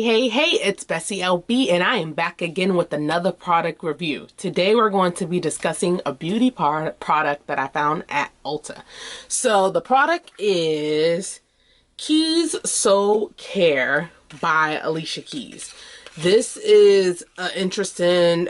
Hey, it's BessieLB and I am back again with another product review. Today we're going to be discussing a beauty product that I found at Ulta. So the product is Keys Soul Care by Alicia Keys. This is an interesting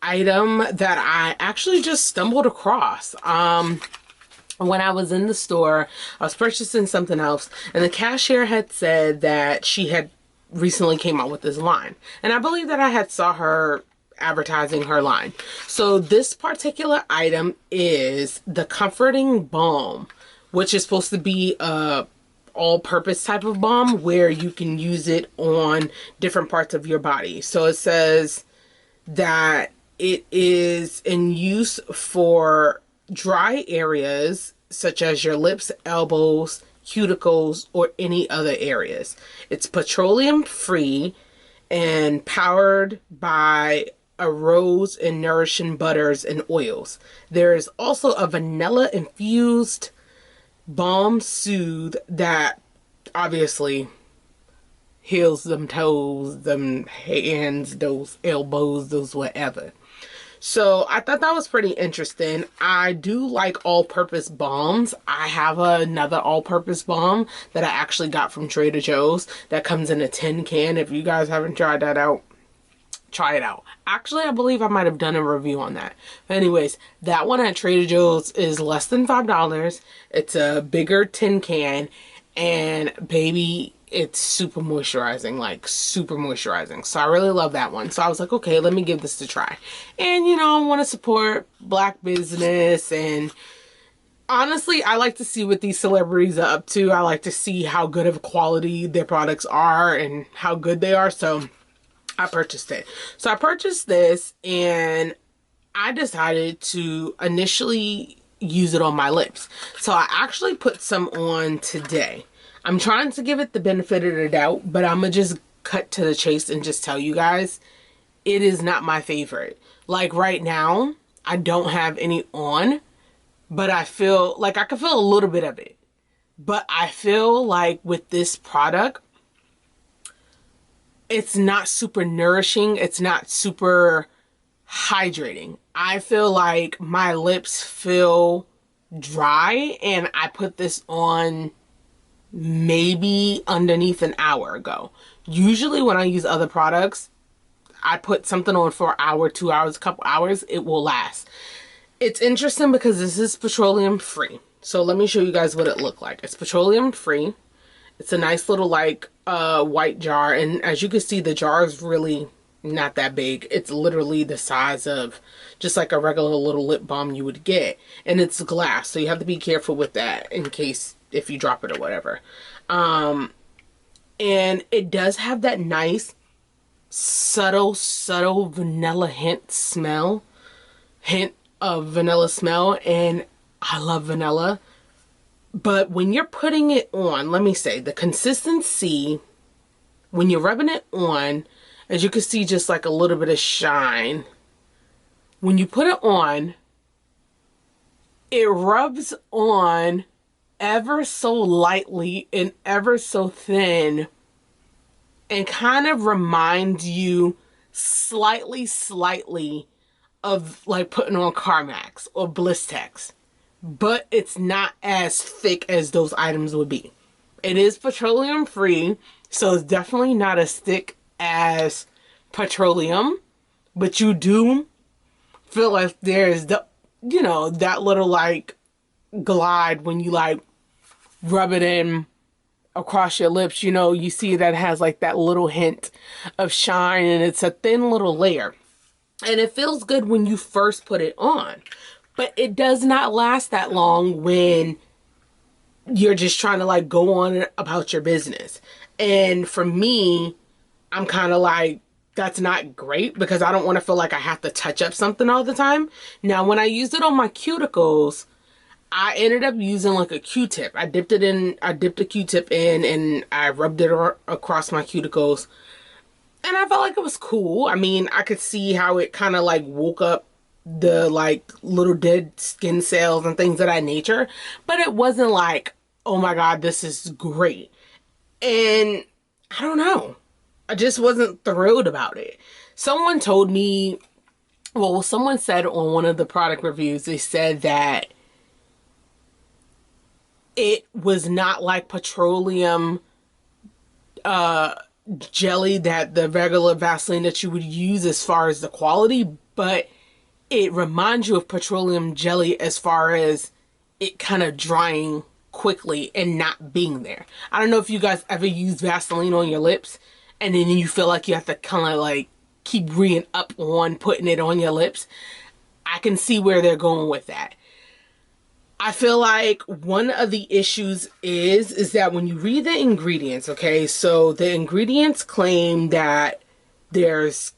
item that I actually just stumbled across. When I was in the store, I was purchasing something else and the cashier had said that she had recently came out with this line, and I believe that I had saw her advertising her line. So this particular item is the Comforting Balm, which is supposed to be a all-purpose type of balm where you can use it on different parts of your body. So it says that it is in use for dry areas such as your lips, elbows, cuticles, or any other areas. It's petroleum free and powered by a rose and nourishing butters and oils. There is also a vanilla infused balm soothe that obviously heals them toes, them hands, those elbows, those whatever. So I thought that was pretty interesting. I do like all-purpose balms. I have another all-purpose balm that I actually got from Trader Joe's that comes in a tin can. If you guys haven't tried that out, try it out. Actually, I believe I might have done a review on that. But anyways, that one at Trader Joe's is less than $5. It's a bigger tin can, and baby, it's super moisturizing, like super moisturizing. So I really love that one. So I was like, okay, let me give this a try. And you know, I want to support black business, and honestly, I like to see what these celebrities are up to. I like to see how good of quality their products are and how good they are. So I purchased it. So I purchased this and I decided to initially use it on my lips. So I actually put some on today. I'm trying to give it the benefit of the doubt, but I'm gonna just cut to the chase and just tell you guys, it is not my favorite. Like right now, I don't have any on, but I feel like I can feel a little bit of it. But I feel like with this product, it's not super nourishing. It's not super hydrating. I feel like my lips feel dry, and I put this on maybe underneath an hour ago. Usually when I use other products, I put something on for an hour, 2 hours, a couple hours, it will last. It's interesting because this is petroleum free. So let me show you guys what it looked like. It's petroleum free. It's a nice little like white jar, and as you can see, the jar is really not that big. It's literally the size of just like a regular little lip balm you would get, and it's glass, so you have to be careful with that in case if you drop it or whatever. And it does have that nice subtle vanilla hint of vanilla smell, and I love vanilla. But when you're putting it on, let me say, the consistency when you're rubbing it on, as you can see, just like a little bit of shine. When you put it on, it rubs on ever so lightly and ever so thin, and kind of reminds you slightly of like putting on Carmax or Blistex, but it's not as thick as those items would be. It is petroleum free, so it's definitely not as thick as petroleum, but you do feel like there's the, you know, that little like glide when you like rub it in across your lips. You know, you see that it has like that little hint of shine, and it's a thin little layer, and it feels good when you first put it on, but it does not last that long when you're just trying to like go on about your business. And for me, I'm kind of like, that's not great because I don't want to feel like I have to touch up something all the time. Now, when I used it on my cuticles, I ended up using like a Q-tip. I dipped a Q-tip in and I rubbed it across my cuticles. And I felt like it was cool. I mean, I could see how it kind of like woke up the like little dead skin cells and things of that nature. But it wasn't like, oh my God, this is great. And I don't know. I just wasn't thrilled about it. Someone told me, well, someone said on one of the product reviews, they said that it was not like petroleum jelly, that the regular Vaseline that you would use as far as the quality, but it reminds you of petroleum jelly as far as it kind of drying quickly and not being there. I don't know if you guys ever use Vaseline on your lips and then you feel like you have to kind of like keep reading up on putting it on your lips. I can see where they're going with that. I feel like one of the issues is that when you read the ingredients, okay, so the ingredients claim that there's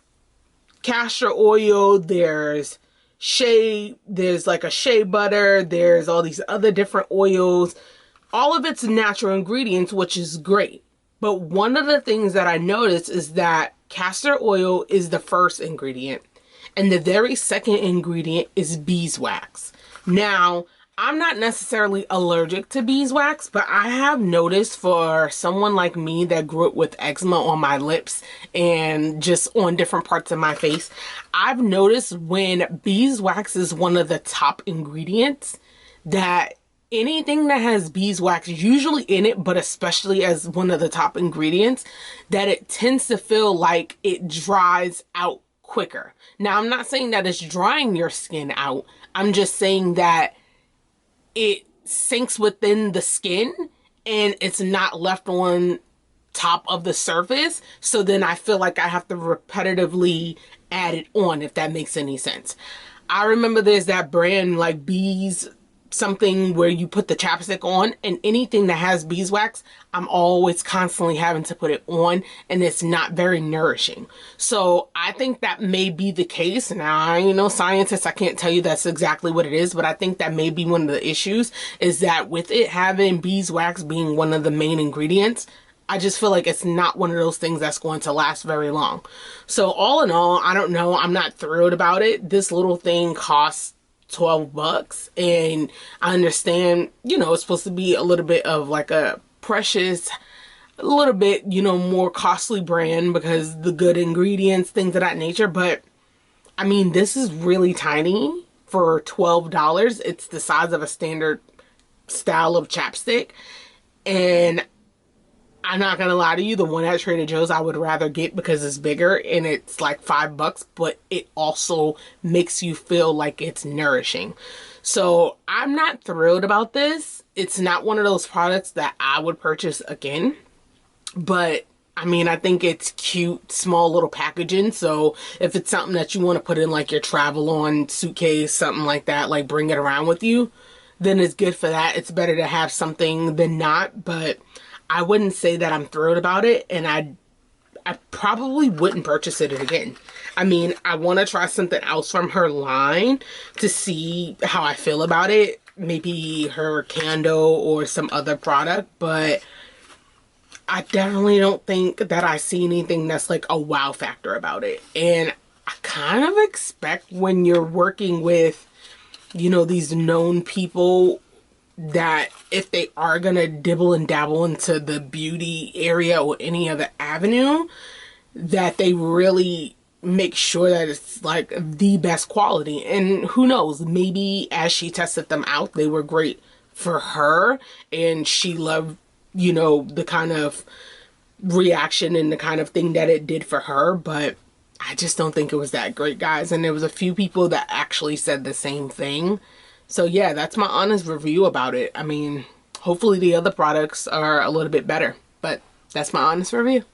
castor oil, there's like a shea butter, there's all these other different oils. All of it's natural ingredients, which is great. But one of the things that I noticed is that castor oil is the first ingredient, and the very second ingredient is beeswax. Now, I'm not necessarily allergic to beeswax, but I have noticed for someone like me that grew up with eczema on my lips and just on different parts of my face, I've noticed when beeswax is one of the top ingredients, that anything that has beeswax usually in it, but especially as one of the top ingredients, that it tends to feel like it dries out quicker. Now, I'm not saying that it's drying your skin out. I'm just saying that it sinks within the skin and it's not left on top of the surface. So then I feel like I have to repetitively add it on, if that makes any sense. I remember there's that brand like Bees something where you put the chapstick on, and anything that has beeswax, I'm always constantly having to put it on, and it's not very nourishing. So I think that may be the case. Now, I ain't no scientist, I can't tell you that's exactly what it is, but I think that may be one of the issues, is that with it having beeswax being one of the main ingredients, I just feel like it's not one of those things that's going to last very long. So all in all, I don't know, I'm not thrilled about it. This little thing costs $12, and I understand, you know, it's supposed to be a little bit of like a precious, a little bit, you know, more costly brand because the good ingredients, things of that nature. But I mean, this is really tiny for $12. It's the size of a standard style of chapstick, and I'm not gonna lie to you, the one at Trader Joe's I would rather get because it's bigger and it's like $5, but it also makes you feel like it's nourishing. So I'm not thrilled about this. It's not one of those products that I would purchase again, but I mean, I think it's cute, small little packaging. So if it's something that you want to put in like your travel on suitcase, something like that, like bring it around with you, then it's good for that. It's better to have something than not, but I wouldn't say that I'm thrilled about it, and I probably wouldn't purchase it again. I mean, I want to try something else from her line to see how I feel about it. Maybe her candle or some other product, but I definitely don't think that I see anything that's like a wow factor about it. And I kind of expect when you're working with, you know, these known people, that if they are gonna dibble and dabble into the beauty area or any other avenue, that they really make sure that it's like the best quality. And who knows, maybe as she tested them out, they were great for her and she loved, you know, the kind of reaction and the kind of thing that it did for her. But I just don't think it was that great, guys. And there was a few people that actually said the same thing. So yeah, that's my honest review about it. I mean, hopefully the other products are a little bit better, but that's my honest review.